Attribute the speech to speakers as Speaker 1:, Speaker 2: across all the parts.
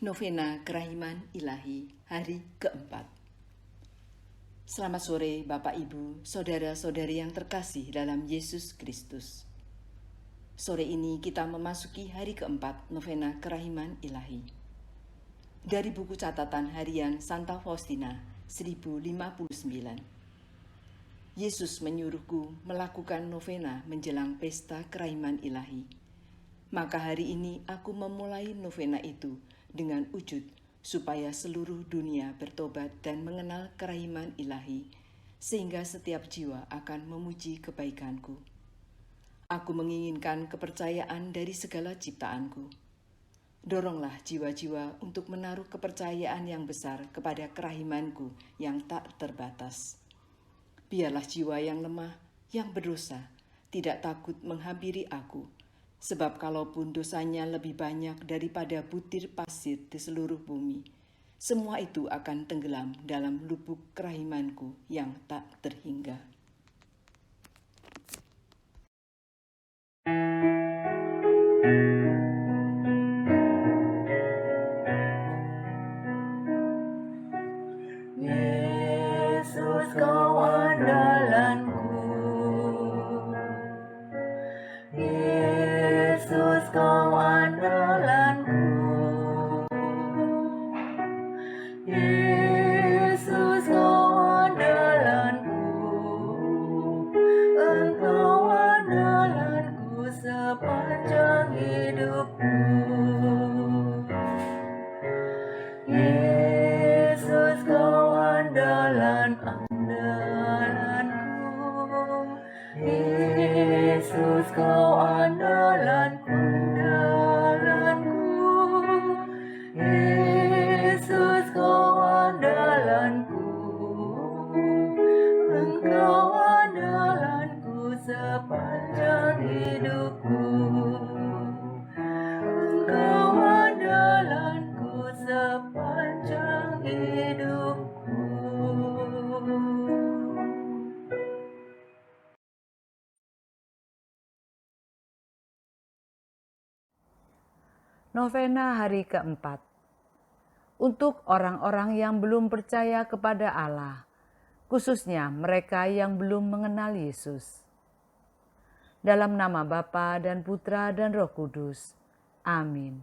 Speaker 1: Novena Kerahiman Ilahi, hari keempat. Selamat sore Bapak Ibu, saudara-saudari yang terkasih dalam Yesus Kristus. Sore ini kita memasuki hari keempat Novena Kerahiman Ilahi. Dari buku catatan harian Santa Faustina 1059. Yesus menyuruhku melakukan novena menjelang pesta Kerahiman Ilahi. Maka hari ini aku memulai novena itu dengan wujud supaya seluruh dunia bertobat dan mengenal kerahiman ilahi, sehingga setiap jiwa akan memuji kebaikanku. Aku menginginkan kepercayaan dari segala ciptaanku. Doronglah jiwa-jiwa untuk menaruh kepercayaan yang besar kepada kerahimanku yang tak terbatas. Biarlah jiwa yang lemah, yang berdosa, tidak takut menghampiri aku, sebab kalaupun dosanya lebih banyak daripada butir pasir di seluruh bumi, semua itu akan tenggelam dalam lubuk kerahimanku yang tak terhingga.
Speaker 2: Yesus, Kau andalanku. Yesus, Kau andalanku. Yesus, Kau andalanku. Engkau andalanku sepanjang hidupku. Yesus, Kau andalanku. Yesus, Kau andalanku. Yesus, Kau andalanku. Engkau andalanku sepanjang hidupku. Engkau andalanku sepanjang hidupku.
Speaker 3: Novena hari keempat. Untuk orang-orang yang belum percaya kepada Allah, khususnya mereka yang belum mengenal Yesus. Dalam nama Bapa dan Putra dan Roh Kudus. Amin.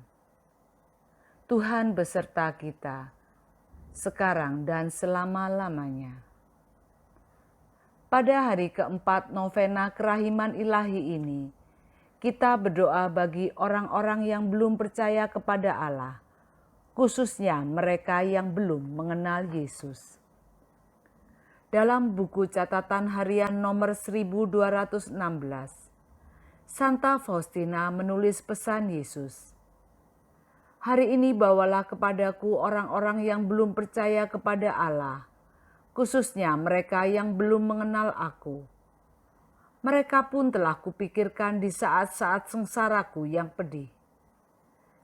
Speaker 3: Tuhan beserta kita, sekarang dan selama-lamanya. Pada hari keempat novena Kerahiman Ilahi ini, kita berdoa bagi orang-orang yang belum percaya kepada Allah, khususnya mereka yang belum mengenal Yesus. Dalam buku catatan harian nomor 1216, Santa Faustina menulis pesan Yesus. Hari ini bawalah kepadaku orang-orang yang belum percaya kepada Allah, khususnya mereka yang belum mengenal Aku. Mereka pun telah kupikirkan di saat-saat sengsaraku yang pedih.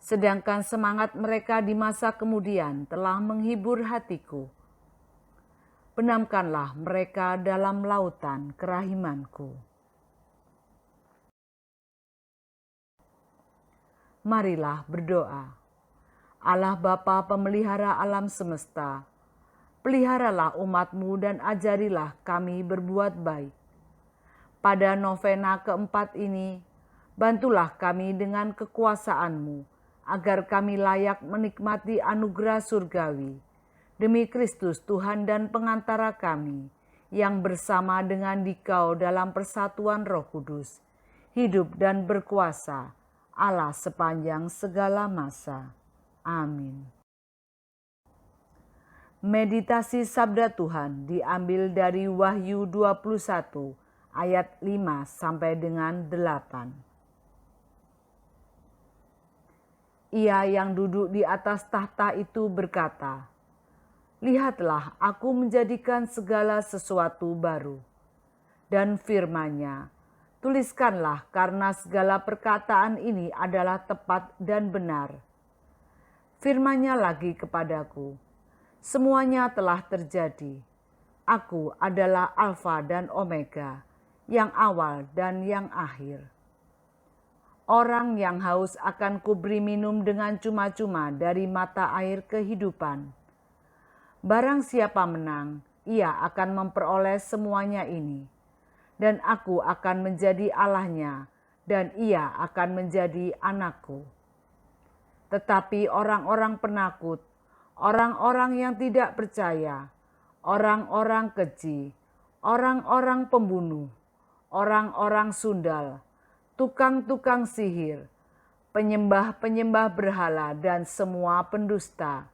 Speaker 3: Sedangkan semangat mereka di masa kemudian telah menghibur hatiku. Benamkanlah mereka dalam lautan kerahimanku. Marilah berdoa. Allah Bapa pemelihara alam semesta, peliharalah umat-Mu dan ajarilah kami berbuat baik. Pada novena keempat ini, bantulah kami dengan kekuasaan-Mu, agar kami layak menikmati anugerah surgawi, demi Kristus Tuhan dan pengantara kami, yang bersama dengan Dikau dalam persatuan Roh Kudus, hidup dan berkuasa, Allah sepanjang segala masa. Amin. Meditasi Sabda Tuhan diambil dari Wahyu 21, ayat 5 sampai dengan 8. Ia yang duduk di atas tahta itu berkata, "Lihatlah, aku menjadikan segala sesuatu baru." Dan firman-Nya, "Tuliskanlah, karena segala perkataan ini adalah tepat dan benar." Firman-Nya lagi kepadaku, "Semuanya telah terjadi. Aku adalah Alfa dan Omega, yang awal dan yang akhir. Orang yang haus akan kuberi minum dengan cuma-cuma dari mata air kehidupan. Barang siapa menang, ia akan memperoleh semuanya ini. Dan aku akan menjadi Allahnya, dan ia akan menjadi anakku. Tetapi orang-orang penakut, orang-orang yang tidak percaya, orang-orang keji, orang-orang pembunuh, orang-orang sundal, tukang-tukang sihir, penyembah-penyembah berhala, dan semua pendusta,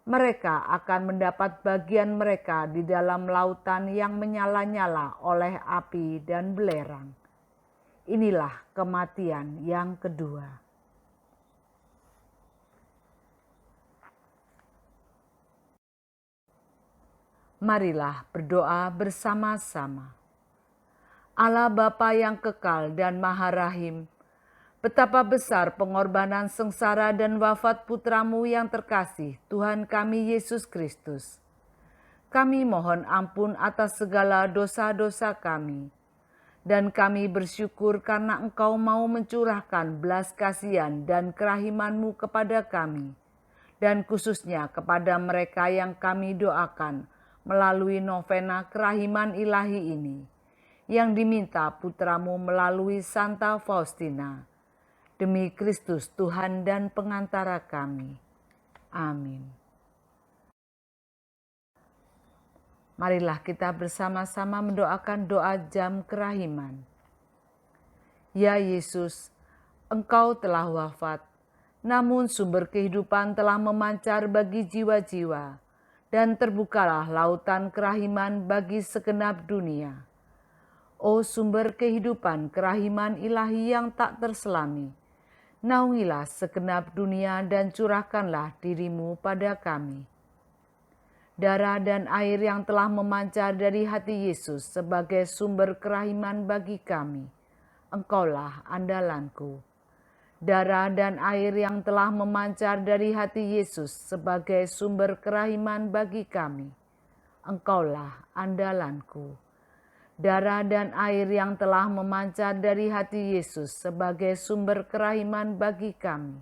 Speaker 3: mereka akan mendapat bagian mereka di dalam lautan yang menyala-nyala oleh api dan belerang. Inilah kematian yang kedua. Marilah berdoa bersama-sama. Allah Bapa yang kekal dan Maha Rahim, betapa besar pengorbanan sengsara dan wafat putramu yang terkasih, Tuhan kami Yesus Kristus. Kami mohon ampun atas segala dosa-dosa kami, dan kami bersyukur karena Engkau mau mencurahkan belas kasihan dan kerahiman-Mu kepada kami, dan khususnya kepada mereka yang kami doakan melalui novena kerahiman ilahi ini, yang diminta putramu melalui Santa Faustina, demi Kristus Tuhan dan pengantara kami. Amin. Marilah kita bersama-sama mendoakan doa jam kerahiman. Ya Yesus, Engkau telah wafat, namun sumber kehidupan telah memancar bagi jiwa-jiwa, dan terbukalah lautan kerahiman bagi segenap dunia. O sumber kehidupan kerahiman ilahi yang tak terselami, naungilah segenap dunia dan curahkanlah dirimu pada kami. Darah dan air yang telah memancar dari hati Yesus sebagai sumber kerahiman bagi kami, Engkaulah andalanku. Darah dan air yang telah memancar dari hati Yesus sebagai sumber kerahiman bagi kami, Engkaulah andalanku. Darah dan air yang telah memancar dari hati Yesus sebagai sumber kerahiman bagi kami,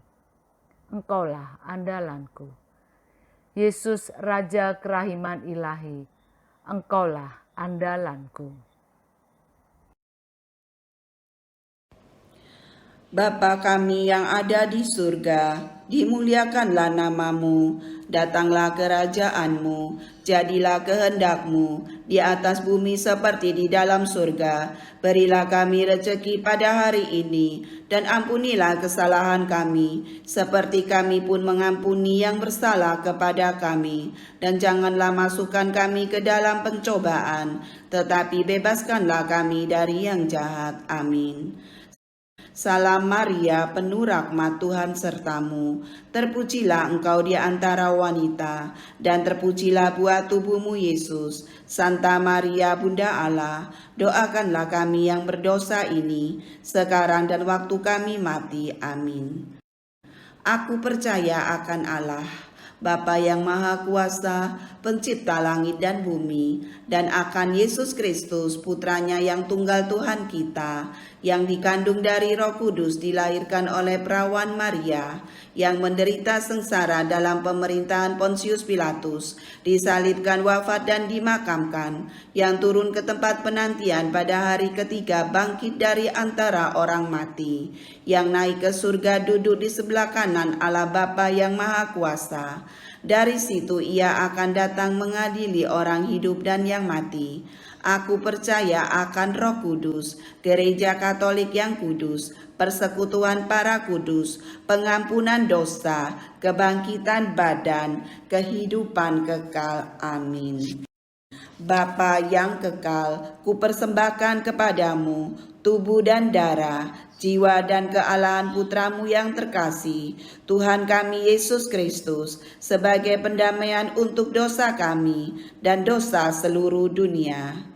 Speaker 3: Engkaulah andalanku. Yesus Raja kerahiman ilahi, Engkaulah andalanku.
Speaker 4: Bapa kami yang ada di surga, dimuliakanlah namamu, datanglah kerajaanmu, jadilah kehendak-Mu di atas bumi seperti di dalam surga. Berilah kami rezeki pada hari ini, dan ampunilah kesalahan kami, seperti kami pun mengampuni yang bersalah kepada kami. Dan janganlah masukkan kami ke dalam pencobaan, tetapi bebaskanlah kami dari yang jahat. Amin. Salam Maria, penuh rahmat Tuhan sertamu, terpujilah engkau di antara wanita, dan terpujilah buah tubuhmu Yesus. Santa Maria Bunda Allah, doakanlah kami yang berdosa ini, sekarang dan waktu kami mati. Amin. Aku percaya akan Allah, Bapa yang Maha Kuasa, pencipta langit dan bumi, dan akan Yesus Kristus, putranya yang tunggal Tuhan kita, yang dikandung dari Roh Kudus, dilahirkan oleh perawan Maria, yang menderita sengsara dalam pemerintahan Pontius Pilatus, disalibkan, wafat dan dimakamkan, yang turun ke tempat penantian pada hari ketiga, bangkit dari antara orang mati, yang naik ke surga, duduk di sebelah kanan Allah Bapa yang Maha Kuasa. Dari situ ia akan datang mengadili orang hidup dan yang mati. Aku percaya akan Roh Kudus, Gereja Katolik yang kudus, persekutuan para kudus, pengampunan dosa, kebangkitan badan, kehidupan kekal. Amin. Bapa yang kekal, kupersembahkan kepadamu tubuh dan darah, jiwa dan kealahan putramu yang terkasih, Tuhan kami Yesus Kristus, sebagai pendamaian untuk dosa kami dan dosa seluruh dunia.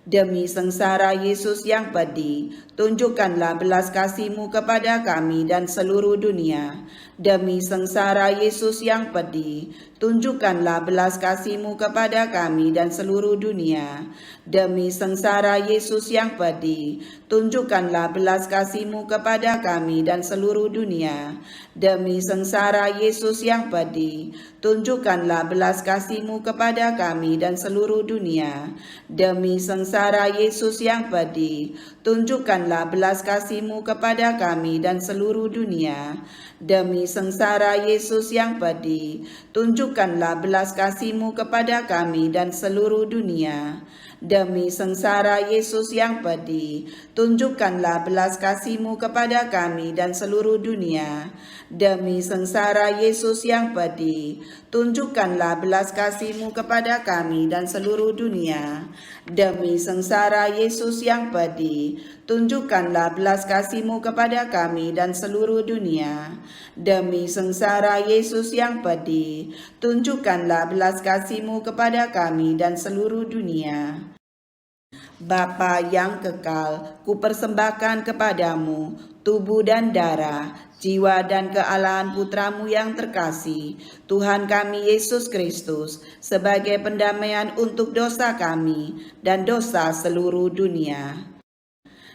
Speaker 4: Demi sengsara Yesus yang pedih, tunjukkanlah belas kasih-Mu kepada kami dan seluruh dunia. Demi sengsara Yesus yang pedih, tunjukkanlah belas kasih-Mu kepada kami dan seluruh dunia. Demi sengsara Yesus yang pedih, tunjukkanlah belas kasih-Mu kepada kami dan seluruh dunia. Demi sengsara Yesus yang pedih, tunjukkanlah belas kasih-Mu kepada kami dan seluruh dunia. Demi sengsara Yesus yang pedih, tunjukkanlah belas kasih-Mu kepada kami dan seluruh dunia. Demi sengsara Yesus yang pedih, tunjukkanlah belas kasih-Mu kepada kami dan seluruh dunia. Demi sengsara Yesus yang pedih, tunjukkanlah belas kasih-Mu kepada kami dan seluruh dunia. Demi sengsara Yesus yang pedih, tunjukkanlah belas kasih-Mu kepada kami dan seluruh dunia. Demi sengsara Yesus yang pedih, tunjukkanlah belas kasih-Mu kepada kami dan seluruh dunia. Demi sengsara Yesus yang pedih, tunjukkanlah belas kasih-Mu kepada kami dan seluruh dunia. Bapa yang kekal, kupersembahkan kepadamu tubuh dan darah, jiwa dan kealahan Putra-Mu yang terkasih, Tuhan kami Yesus Kristus, sebagai pendamaian untuk dosa kami dan dosa seluruh dunia.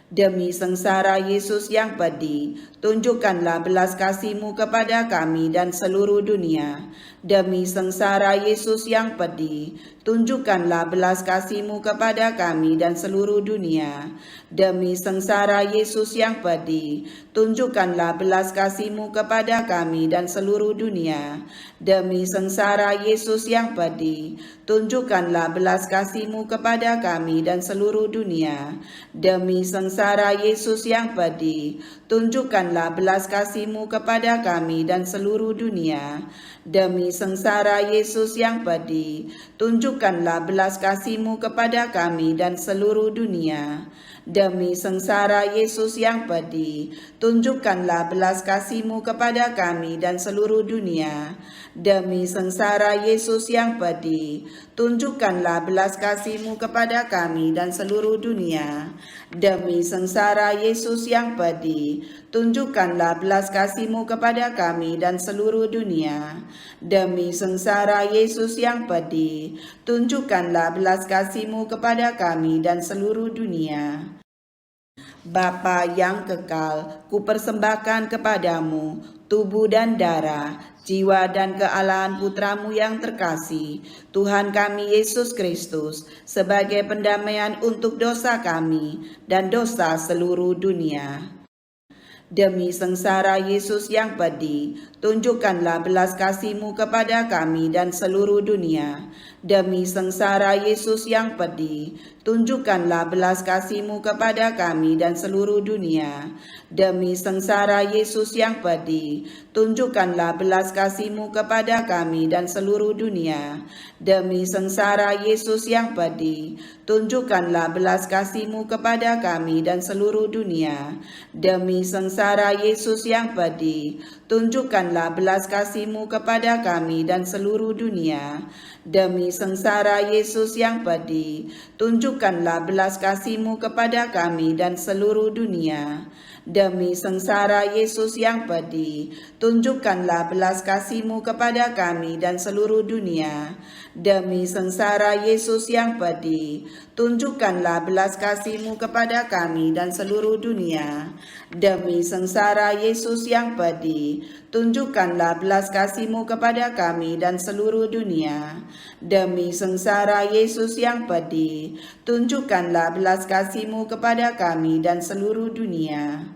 Speaker 4: Demi sengsara Yesus yang pedih, tunjukkanlah belas kasih-Mu kepada kami dan seluruh dunia. Demi sengsara Yesus yang pedih, tunjukkanlah belas kasih-Mu kepada kami dan seluruh dunia. Demi sengsara Yesus yang pedih, tunjukkanlah belas kasih-Mu kepada kami dan seluruh dunia. Demi sengsara Yesus yang pedih, tunjukkanlah belas kasih-Mu kepada kami dan seluruh dunia. Demi sengsara Yesus yang pedih, tunjukkanlah belas kasih-Mu kepada kami dan seluruh dunia. Demi sengsara Yesus yang pedih, tunjukkanlah belas kasih-Mu kepada kami dan seluruh dunia. Demi sengsara Yesus yang pedih, tunjukkanlah belas kasih-Mu kepada kami dan seluruh dunia. Demi sengsara Yesus yang pedih, tunjukkanlah belas kasih-Mu kepada kami dan seluruh dunia. Demi sengsara Yesus yang pedih, tunjukkanlah belas kasih-Mu kepada kami dan seluruh dunia. Demi sengsara Yesus yang pedih, tunjukkanlah belas kasih-Mu kepada kami dan seluruh dunia. Bapa yang kekal, kupersembahkan kepadamu tubuh dan darah, jiwa dan kealahan Putra-Mu yang terkasih, Tuhan kami Yesus Kristus, sebagai pendamaian untuk dosa kami dan dosa seluruh dunia. Demi sengsara Yesus yang pedih, tunjukkanlah belas kasih-Mu kepada kami dan seluruh dunia. Demi sengsara Yesus yang pedih, tunjukkanlah belas kasih-Mu kepada kami dan seluruh dunia. Demi sengsara Yesus yang pedih, tunjukkanlah belas kasih-Mu kepada kami dan seluruh dunia. Demi sengsara Yesus yang pedih, tunjukkanlah belas kasih-Mu kepada kami dan seluruh dunia. Demi sengsara Yesus yang pedih, tunjukkanlah belas kasih-Mu kepada kami dan seluruh dunia. Demi sengsara Yesus yang pedih, tunjukkanlah belas kasih-Mu kepada kami dan seluruh dunia. Demi sengsara Yesus yang pedih, tunjukkanlah belas kasih-Mu kepada kami dan seluruh dunia. Demi sengsara Yesus yang pedih, tunjukkanlah belas kasih-Mu kepada kami dan seluruh dunia. Demi sengsara Yesus yang pedih, tunjukkanlah belas kasih-Mu kepada kami dan seluruh dunia. Demi sengsara Yesus yang pedih, tunjukkanlah belas kasih-Mu kepada kami dan seluruh dunia.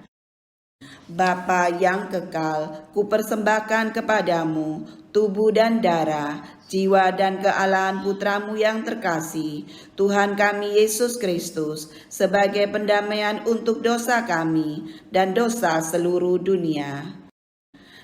Speaker 4: Bapa yang kekal, kupersembahkan kepadamu tubuh dan darah, jiwa dan kealahan Putra-Mu yang terkasih, Tuhan kami Yesus Kristus, sebagai pendamaian untuk dosa kami dan dosa seluruh dunia.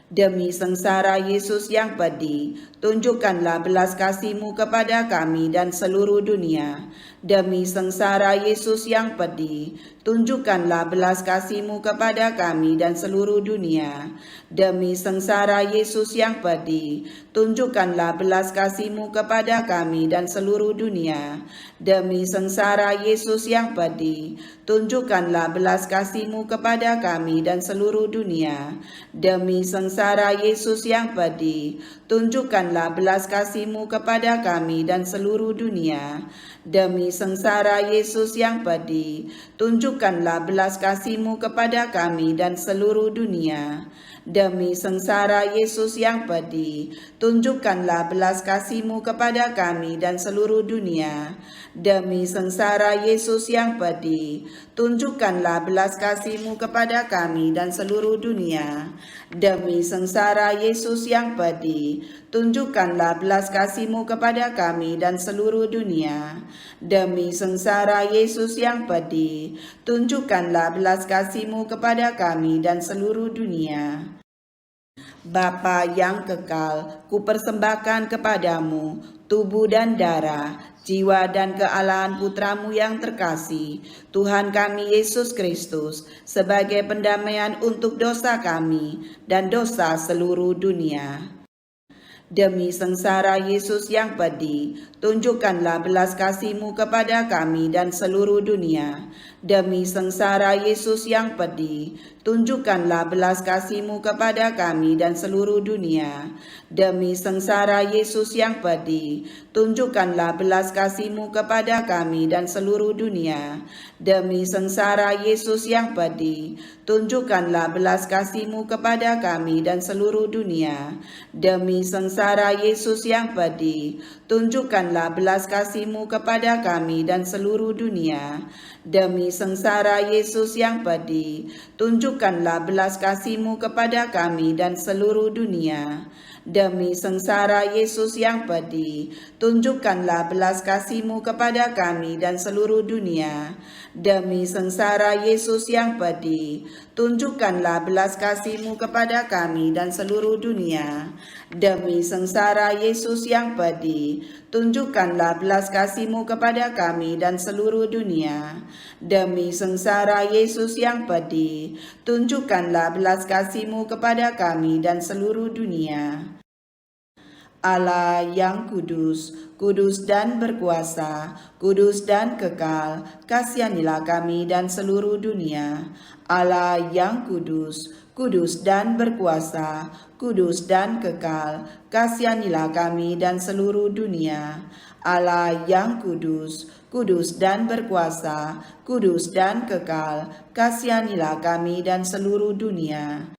Speaker 4: Demi sengsara Yesus yang pedih, tunjukkanlah belas kasih-Mu kepada kami dan seluruh dunia. Demi sengsara Yesus yang pedih, tunjukkanlah belas kasih-Mu kepada kami dan seluruh dunia. Demi sengsara Yesus yang pedih, tunjukkanlah belas kasih-Mu kepada kami dan seluruh dunia. Demi sengsara Yesus yang pedih, tunjukkanlah belas kasih-Mu kepada kami dan seluruh dunia. Demi sengsara Yesus yang pedih, tunjukkanlah belas kasih-Mu kepada kami dan seluruh dunia. Demi sengsara Yesus yang pedih, tunjukkanlah belas kasih-Mu kepada kami dan seluruh dunia. Demi sengsara Yesus yang pedih, tunjukkanlah belas kasih-Mu kepada kami dan seluruh dunia. Demi sengsara Yesus yang pedih, tunjukkanlah belas kasih-Mu kepada kami dan seluruh dunia. Demi sengsara Yesus yang pedih, tunjukkanlah belas kasih-Mu kepada kami dan seluruh dunia. Demi sengsara Yesus yang pedih, tunjukkanlah belas kasih-Mu kepada kami dan seluruh dunia. Bapa yang kekal, kupersembahkan kepadamu tubuh dan darah, jiwa dan kealahan Putra-Mu yang terkasih, Tuhan kami Yesus Kristus, sebagai pendamaian untuk dosa kami dan dosa seluruh dunia. Demi sengsara Yesus yang pedih, tunjukkanlah belas kasih-Mu kepada kami dan seluruh dunia. Demi sengsara Yesus yang pedih, tunjukkanlah belas kasih-Mu kepada kami dan seluruh dunia. Demi sengsara Yesus yang pedih, tunjukkanlah belas kasih-Mu kepada kami dan seluruh dunia. Demi sengsara Yesus yang pedih, tunjukkanlah belas kasih-Mu kepada kami dan seluruh dunia. Demi sengsara Yesus yang pedih, tunjukkanlah belas kasih-Mu kepada kami dan seluruh dunia. Demi sengsara Yesus yang pedih, tunjukkanlah belas kasih-Mu kepada kami dan seluruh dunia. Demi sengsara Yesus yang pedih, tunjukkanlah belas kasih-Mu kepada kami dan seluruh dunia. Demi sengsara Yesus yang pedih, tunjukkanlah belas kasih-Mu kepada kami dan seluruh dunia. Demi sengsara Yesus yang pedih, tunjukkanlah belas kasih-Mu kepada kami dan seluruh dunia. Demi sengsara Yesus yang pedih, tunjukkanlah belas kasih-Mu kepada kami dan seluruh dunia. Allah yang kudus, kudus dan berkuasa, kudus dan kekal, kasihanilah kami dan seluruh dunia. Allah yang kudus, kudus dan berkuasa, kudus dan kekal, kasihanilah kami dan seluruh dunia. Allah yang kudus, kudus dan berkuasa, kudus dan kekal, kasihanilah kami dan seluruh dunia.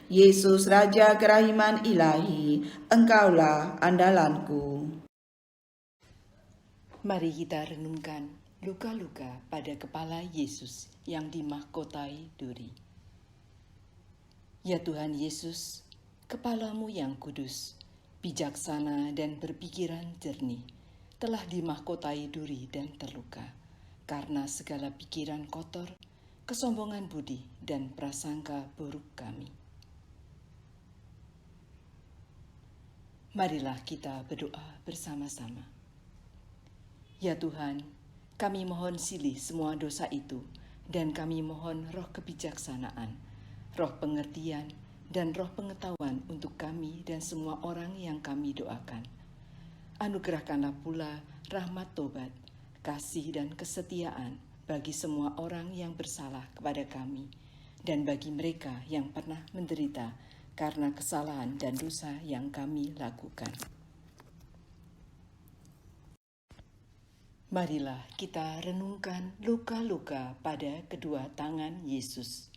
Speaker 4: Yesus Raja Kerahiman Ilahi, Engkaulah andalanku.
Speaker 1: Mari kita renungkan luka-luka pada kepala Yesus yang dimahkotai duri. Ya Tuhan Yesus, kepala-Mu yang kudus, bijaksana dan berpikiran jernih, telah dimahkotai duri dan terluka, karena segala pikiran kotor, kesombongan budi, dan prasangka buruk kami. Marilah kita berdoa bersama-sama. Ya Tuhan, kami mohon silih semua dosa itu, dan kami mohon roh kebijaksanaan, roh pengertian, dan roh pengetahuan untuk kami dan semua orang yang kami doakan. Anugerahkanlah pula rahmat tobat, kasih dan kesetiaan bagi semua orang yang bersalah kepada kami, dan bagi mereka yang pernah menderita karena kesalahan dan dosa yang kami lakukan. Marilah kita renungkan luka-luka pada kedua tangan Yesus.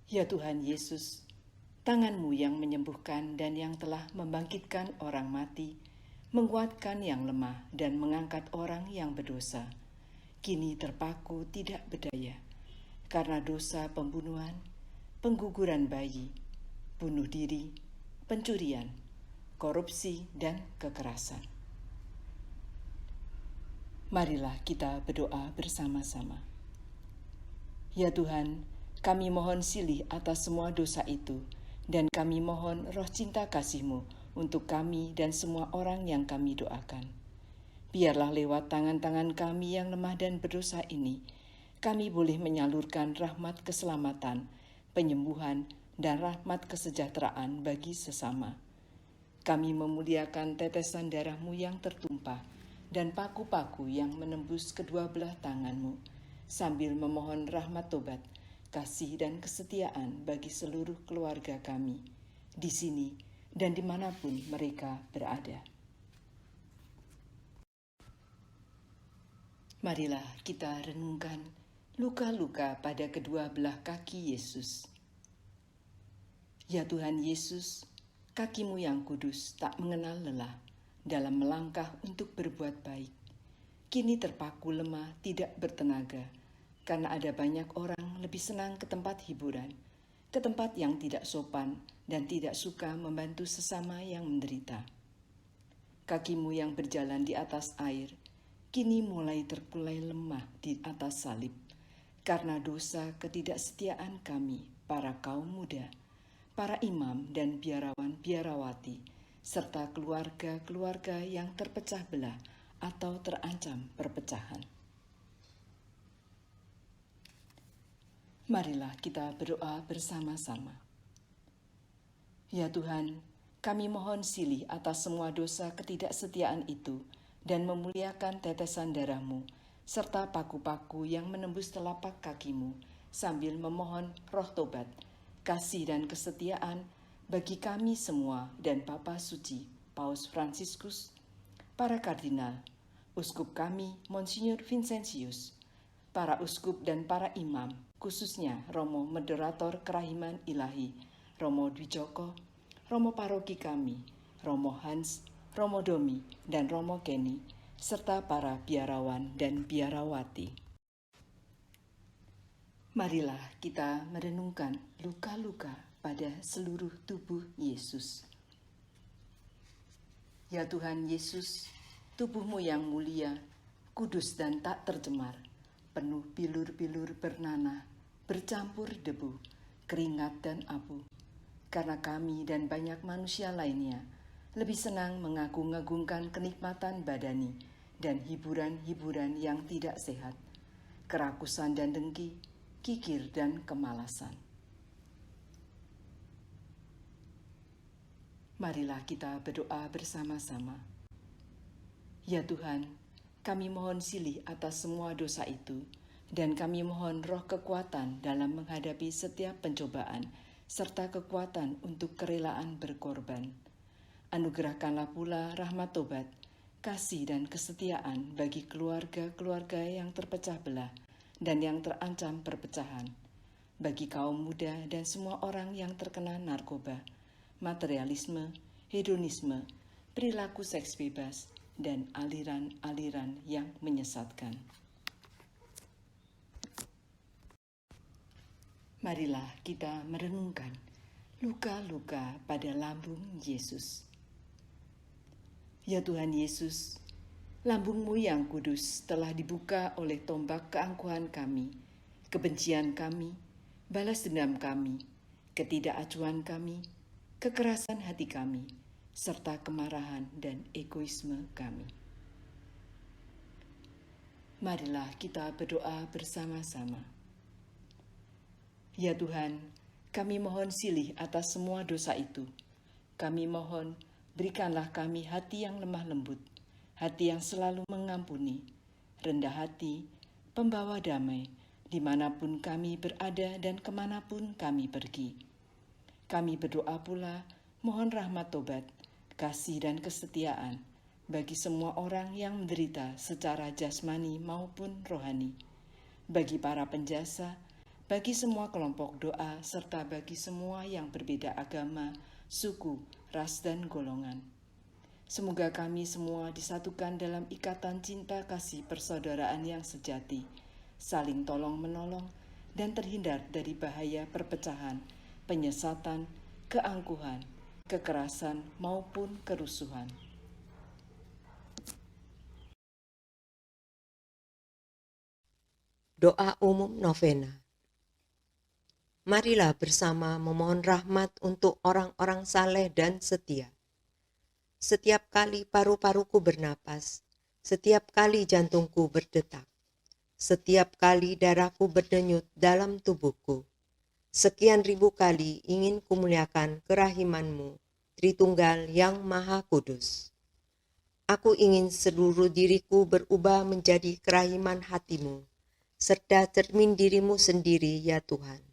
Speaker 1: Ya Tuhan Yesus, tangan-Mu yang menyembuhkan dan yang telah membangkitkan orang mati, menguatkan yang lemah dan mengangkat orang yang berdosa, kini terpaku tidak berdaya karena dosa pembunuhan, pengguguran bayi, bunuh diri, pencurian, korupsi, dan kekerasan. Marilah kita berdoa bersama-sama. Ya Tuhan, kami mohon silih atas semua dosa itu, dan kami mohon roh cinta kasih-Mu untuk kami dan semua orang yang kami doakan. Biarlah lewat tangan-tangan kami yang lemah dan berdosa ini, kami boleh menyalurkan rahmat keselamatan, penyembuhan, dan rahmat kesejahteraan bagi sesama. Kami memuliakan tetesan darah-Mu yang tertumpah dan paku-paku yang menembus kedua belah tangan-Mu, sambil memohon rahmat tobat, kasih dan kesetiaan bagi seluruh keluarga kami, di sini dan dimanapun mereka berada. Marilah kita renungkan luka-luka pada kedua belah kaki Yesus. Ya Tuhan Yesus, kakimu yang kudus tak mengenal lelah dalam melangkah untuk berbuat baik. Kini terpaku lemah, tidak bertenaga, karena ada banyak orang lebih senang ke tempat hiburan, ke tempat yang tidak sopan dan tidak suka membantu sesama yang menderita. Kakimu yang berjalan di atas air, kini mulai terkulai lemah di atas salib, karena dosa ketidaksetiaan kami, para kaum muda, para imam dan biarawan-biarawati, serta keluarga-keluarga yang terpecah belah atau terancam perpecahan. Marilah kita berdoa bersama-sama. Ya Tuhan, kami mohon silih atas semua dosa ketidaksetiaan itu dan memuliakan tetesan darah-Mu, serta paku-paku yang menembus telapak kaki-Mu, sambil memohon roh tobat, kasih dan kesetiaan bagi kami semua dan Bapa Suci, Paus Fransiskus, para kardinal, uskup kami, Monsinyur Vincentius, para uskup dan para imam, khususnya Romo Moderator Kerahiman Ilahi, Romo Dwijoko, Romo Paroki kami, Romo Hans, Romo Domi, dan Romo Kenny, serta para biarawan dan biarawati. Marilah kita merenungkan luka-luka pada seluruh tubuh Yesus. Ya Tuhan Yesus, tubuh-Mu yang mulia, kudus dan tak tercemar, penuh bilur-bilur bernanah, bercampur debu, keringat dan abu. Karena kami dan banyak manusia lainnya lebih senang mengagung-agungkan kenikmatan badani dan hiburan-hiburan yang tidak sehat, kerakusan dan dengki, kikir dan kemalasan. Marilah kita berdoa bersama-sama. Ya Tuhan, kami mohon silih atas semua dosa itu, dan kami mohon roh kekuatan dalam menghadapi setiap pencobaan, serta kekuatan untuk kerelaan berkorban. Anugerahkanlah pula rahmat tobat, kasih dan kesetiaan bagi keluarga-keluarga yang terpecah belah dan yang terancam perpecahan, bagi kaum muda dan semua orang yang terkena narkoba, materialisme, hedonisme, perilaku seks bebas, dan aliran-aliran yang menyesatkan. Marilah kita merenungkan luka-luka pada lambung Yesus. Ya Tuhan Yesus, lambung-Mu yang kudus telah dibuka oleh tombak keangkuhan kami, kebencian kami, balas dendam kami, ketidakacuan kami, kekerasan hati kami, serta kemarahan dan egoisme kami. Marilah kita berdoa bersama-sama. Ya Tuhan, kami mohon silih atas semua dosa itu. Kami mohon, berikanlah kami hati yang lemah lembut, hati yang selalu mengampuni, rendah hati, pembawa damai, dimanapun kami berada dan kemanapun kami pergi. Kami berdoa pula, mohon rahmat tobat, kasih dan kesetiaan bagi semua orang yang menderita secara jasmani maupun rohani, bagi para penjasa, bagi semua kelompok doa, serta bagi semua yang berbeda agama, suku, ras, dan golongan. Semoga kami semua disatukan dalam ikatan cinta kasih persaudaraan yang sejati, saling tolong-menolong, dan terhindar dari bahaya perpecahan, penyesatan, keangkuhan, kekerasan, maupun kerusuhan.
Speaker 5: Doa umum novena. Marilah bersama memohon rahmat untuk orang-orang saleh dan setia. Setiap kali paru-paruku bernapas, setiap kali jantungku berdetak, setiap kali darahku berdenyut dalam tubuhku, sekian ribu kali ingin kumuliakan kerahiman-Mu, Tritunggal yang Maha Kudus. Aku ingin seluruh diriku berubah menjadi kerahiman hati-Mu, serta cermin diri-Mu sendiri, ya Tuhan.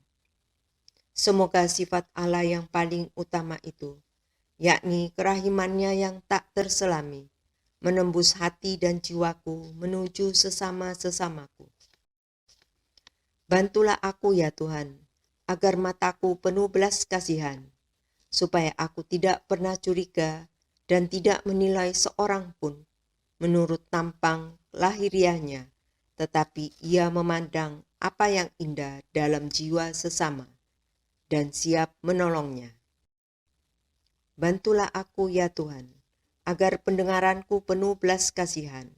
Speaker 5: Semoga sifat Allah yang paling utama itu, yakni kerahiman-Nya yang tak terselami, menembus hati dan jiwaku menuju sesama-sesamaku. Bantulah aku ya Tuhan, agar mataku penuh belas kasihan, supaya aku tidak pernah curiga dan tidak menilai seorang pun menurut tampang lahiriahnya, tetapi ia memandang apa yang indah dalam jiwa sesama dan siap menolongnya. Bantulah aku ya Tuhan, agar pendengaranku penuh belas kasihan,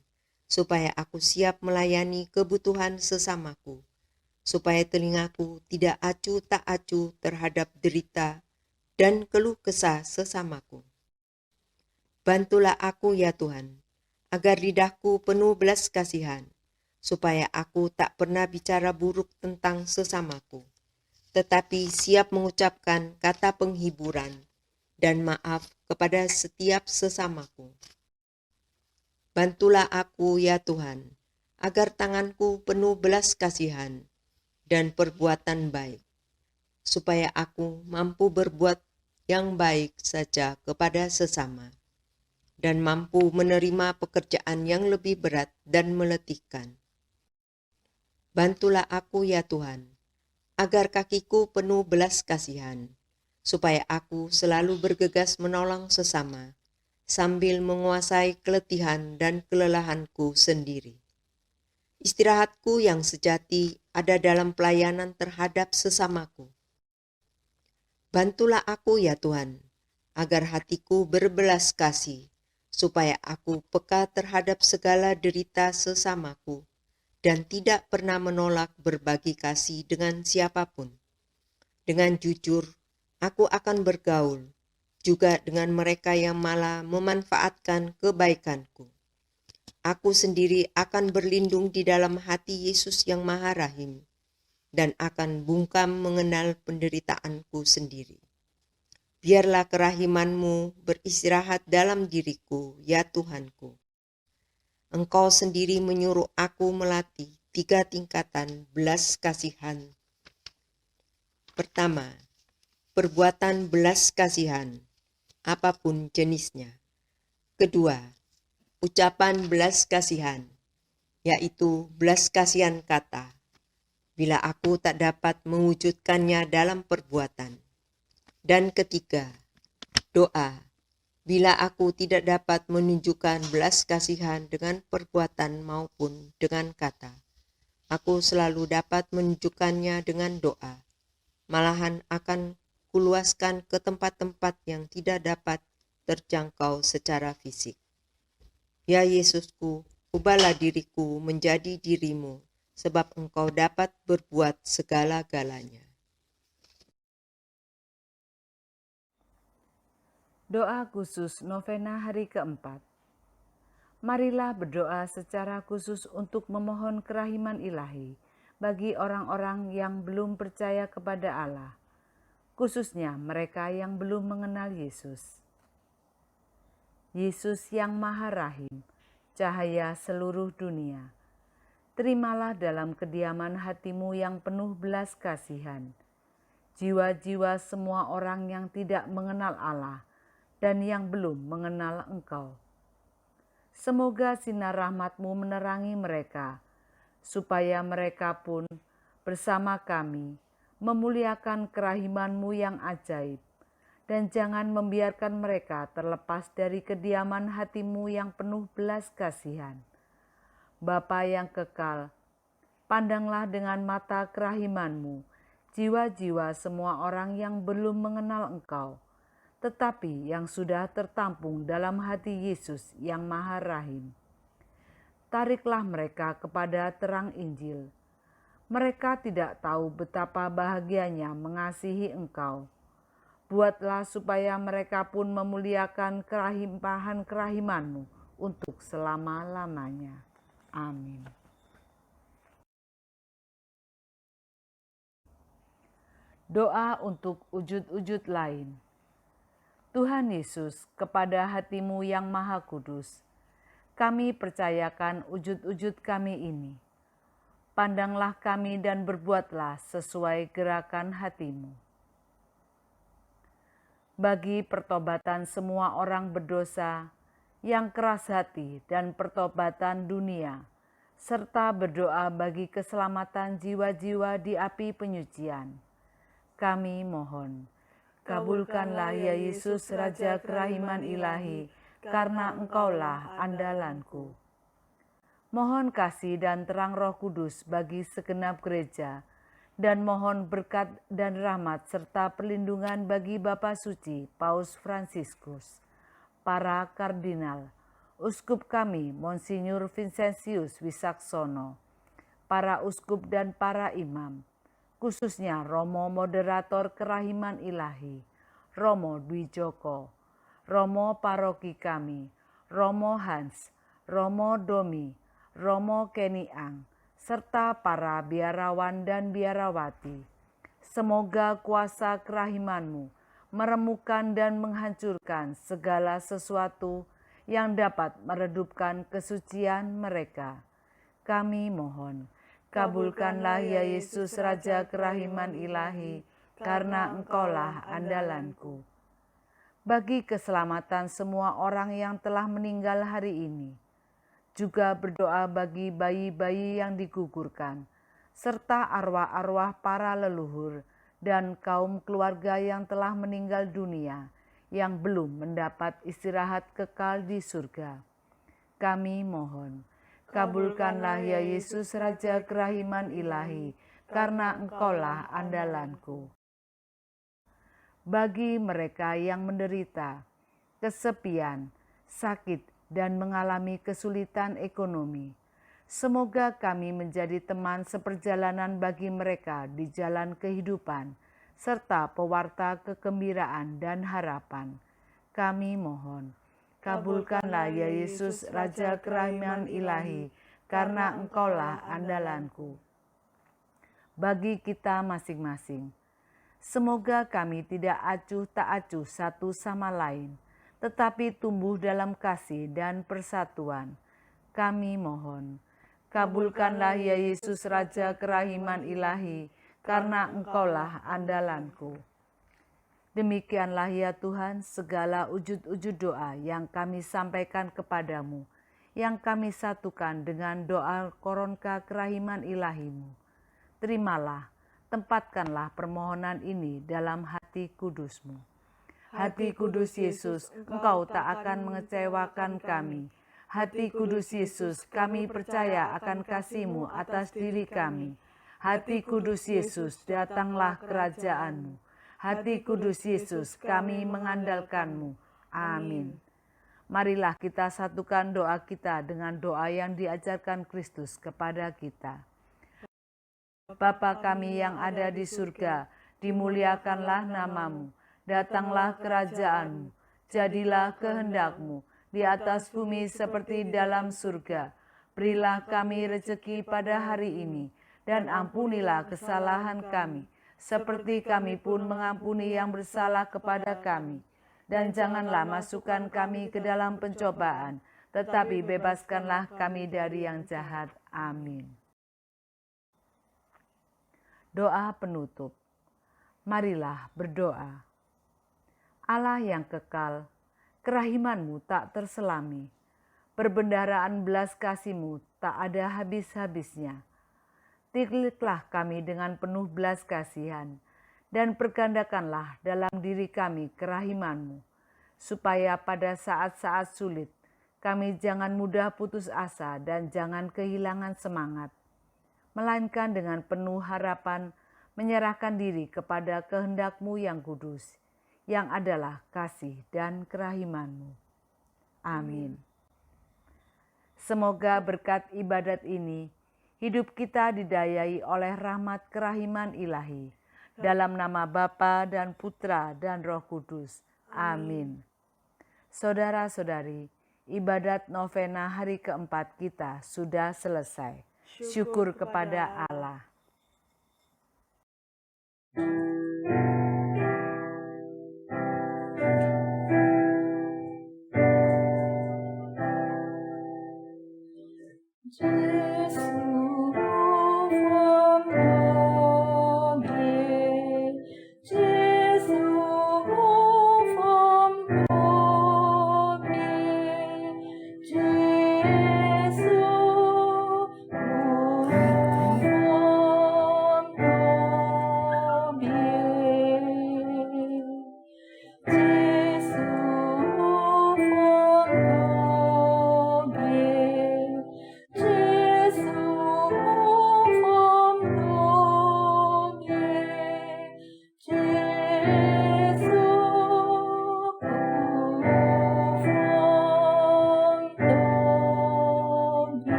Speaker 5: supaya aku siap melayani kebutuhan sesamaku, supaya telingaku tidak acuh tak acuh terhadap derita dan keluh kesah sesamaku. Bantulah aku ya Tuhan, agar lidahku penuh belas kasihan, supaya aku tak pernah bicara buruk tentang sesamaku, tetapi siap mengucapkan kata penghiburan dan maaf kepada setiap sesamaku. Bantulah aku ya Tuhan, agar tanganku penuh belas kasihan dan perbuatan baik, supaya aku mampu berbuat yang baik saja kepada sesama, dan mampu menerima pekerjaan yang lebih berat dan meletihkan. Bantulah aku ya Tuhan, agar kakiku penuh belas kasihan, supaya aku selalu bergegas menolong sesama, sambil menguasai keletihan dan kelelahanku sendiri. Istirahatku yang sejati ada dalam pelayanan terhadap sesamaku. Bantulah aku ya Tuhan, agar hatiku berbelas kasih, supaya aku peka terhadap segala derita sesamaku, dan tidak pernah menolak berbagi kasih dengan siapapun. Dengan jujur, aku akan bergaul, juga dengan mereka yang malah memanfaatkan kebaikanku. Aku sendiri akan berlindung di dalam hati Yesus yang Maha Rahim, dan akan bungkam mengenal penderitaanku sendiri. Biarlah kerahiman-Mu beristirahat dalam diriku, ya Tuhanku. Engkau sendiri menyuruh aku melatih 3 tingkatan belas kasihan. Pertama, perbuatan belas kasihan, apapun jenisnya. Kedua, ucapan belas kasihan, yaitu belas kasihan kata, bila aku tak dapat mewujudkannya dalam perbuatan. Dan ketiga, doa, bila aku tidak dapat menunjukkan belas kasihan dengan perbuatan maupun dengan kata. Aku selalu dapat menunjukkannya dengan doa. Malahan akan kuluaskan ke tempat-tempat yang tidak dapat terjangkau secara fisik. Ya Yesusku, ubahlah diriku menjadi dirimu, sebab Engkau dapat berbuat segala-galanya.
Speaker 3: Doa khusus novena hari keempat. Marilah berdoa secara khusus untuk memohon kerahiman ilahi bagi orang-orang yang belum percaya kepada Allah, khususnya mereka yang belum mengenal Yesus. Yesus yang Maha Rahim, cahaya seluruh dunia, terimalah dalam kediaman hatimu yang penuh belas kasihan jiwa-jiwa semua orang yang tidak mengenal Allah dan yang belum mengenal Engkau. Semoga sinar rahmat-Mu menerangi mereka, supaya mereka pun bersama kami memuliakan kerahiman-Mu yang ajaib, dan jangan membiarkan mereka terlepas dari kediaman hati-Mu yang penuh belas kasihan. Bapa yang kekal, pandanglah dengan mata kerahiman-Mu jiwa-jiwa semua orang yang belum mengenal Engkau, tetapi yang sudah tertampung dalam hati Yesus yang Maha Rahim. Tariklah mereka kepada terang Injil. Mereka tidak tahu betapa bahagianya mengasihi Engkau. Buatlah supaya mereka pun memuliakan kerahiman-Mu untuk selama-lamanya. Amin. Doa untuk wujud-wujud lain. Tuhan Yesus, kepada hati-Mu yang Maha Kudus, kami percayakan wujud-wujud kami ini. Pandanglah kami dan berbuatlah sesuai gerakan hati-Mu. Bagi pertobatan semua orang berdosa yang keras hati dan pertobatan dunia, serta berdoa bagi keselamatan jiwa-jiwa di api penyucian. Kami mohon, kabulkanlah ya Yesus Raja kerahiman ilahi, karena Engkaulah andalanku. Mohon kasih dan terang Roh Kudus bagi segenap gereja, dan mohon berkat dan rahmat serta perlindungan bagi Bapa Suci Paus Fransiskus, para kardinal, uskup kami Monsinyur Vincentius Wisaksono, para uskup dan para imam, khususnya Romo Moderator Kerahiman Ilahi, Romo Dwi Joko, Romo Paroki kami, Romo Hans, Romo Domi, Romo Keniang, serta para biarawan dan biarawati. Semoga kuasa kerahiman-Mu meremukan dan menghancurkan segala sesuatu yang dapat meredupkan kesucian mereka. Kami mohon, kabulkanlah ya Yesus Raja kerahiman ilahi, karena Engkaulah andalanku. Bagi keselamatan semua orang yang telah meninggal hari ini, juga berdoa bagi bayi-bayi yang digugurkan, serta arwah-arwah para leluhur dan kaum keluarga yang telah meninggal dunia, yang belum mendapat istirahat kekal di surga. Kami mohon, kabulkanlah ya Yesus Raja kerahiman ilahi, karena Engkaulah andalanku. Bagi mereka yang menderita, kesepian, sakit, dan mengalami kesulitan ekonomi, semoga kami menjadi teman seperjalanan bagi mereka di jalan kehidupan, serta pewarta kegembiraan dan harapan. Kami mohon, kabulkanlah ya Yesus Raja kerahiman ilahi, karena Engkaulah andalanku. Bagi kita masing-masing, semoga kami tidak acuh tak acuh satu sama lain, tetapi tumbuh dalam kasih dan persatuan. Kami mohon, kabulkanlah ya Yesus Raja kerahiman ilahi, karena Engkaulah andalanku. Demikianlah ya Tuhan segala wujud-wujud doa yang kami sampaikan kepadamu, yang kami satukan dengan doa koronka kerahiman ilahi-Mu. Terimalah, tempatkanlah permohonan ini dalam hati kudus-Mu. Hati kudus Yesus, Engkau tak akan mengecewakan kami. Hati kudus Yesus, kami percaya akan kasih-Mu atas diri kami. Hati kudus Yesus, datanglah kerajaan-Mu. Hati kudus Yesus, kami mengandalkan-Mu. Amin. Marilah kita satukan doa kita dengan doa yang diajarkan Kristus kepada kita. Bapa kami yang ada di surga, dimuliakanlah nama-Mu. Datanglah kerajaan-Mu, jadilah kehendak-Mu di atas bumi seperti dalam surga. Berilah kami rezeki pada hari ini, dan ampunilah kesalahan kami, seperti kami pun mengampuni yang bersalah kepada kami. Dan janganlah masukkan kami ke dalam pencobaan, tetapi bebaskanlah kami dari yang jahat. Amin. Doa penutup. Marilah berdoa. Allah yang kekal, kerahiman-Mu tak terselami, perbendaharaan belas kasih-Mu tak ada habis-habisnya. Tiliklah kami dengan penuh belas kasihan, dan pergandakanlah dalam diri kami kerahiman-Mu, supaya pada saat-saat sulit kami jangan mudah putus asa dan jangan kehilangan semangat, melainkan dengan penuh harapan menyerahkan diri kepada kehendak-Mu yang kudus, yang adalah kasih dan kerahiman-Mu. Amin. Semoga berkat ibadat ini, hidup kita didayai oleh rahmat kerahiman ilahi, dalam nama Bapa dan Putra dan Roh Kudus. Amin. Saudara-saudari, ibadat novena hari keempat kita sudah selesai. Syukur kepada Allah.